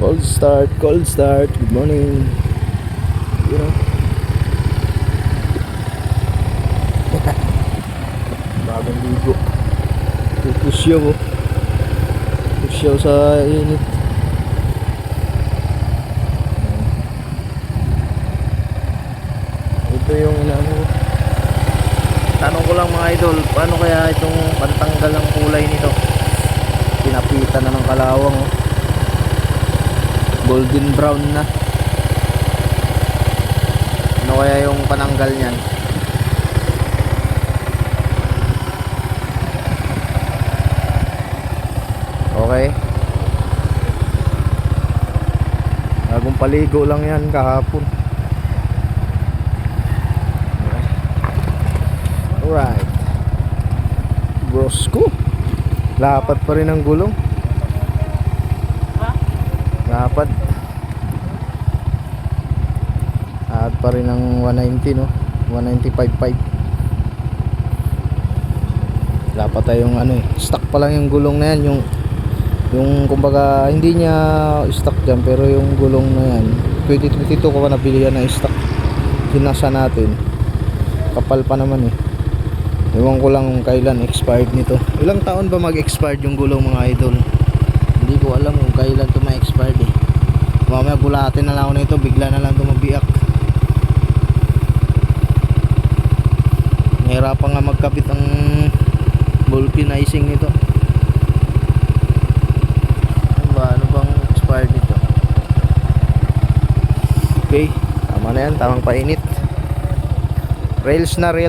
Cold start, cold start. Good morning. You know. Bagong ligo. Pusyaw oh. Pusyaw sa init. Ito yung inaano ko. Tanong ko lang mga idol, paano kaya itong pantanggal ng kulay nito? Pinapitan na ng kalawang oh. Golden brown na. Ano kaya yung pananggal niyan? Okay. Bagong paligo lang yan kahapon. Alright. Brosco. Lapat pa rin ang gulong. Lapat. Lapat pa rin ang 190 no. 195.5. Dapat tayong ano eh. Stock pa lang yung gulong na yan. Yung kumbaga hindi niya stock dyan, pero yung gulong na yan 2022 ko pa nabili yan na stock. Kinasa natin. Kapal pa naman eh. Ewan ko lang kung kailan expired nito. Ilang taon ba mag-expired yung gulong mga idol? Hindi ko alam kung kailan ito ma-expired eh. Mamaya gulatin na lang ako nito, bigla na lang ito mabiyak. Nahirapan nga magkabit ang vulcanizing nito. Ano bang expired nito? Okay, tama na yan, tamang painit. Rails na rails.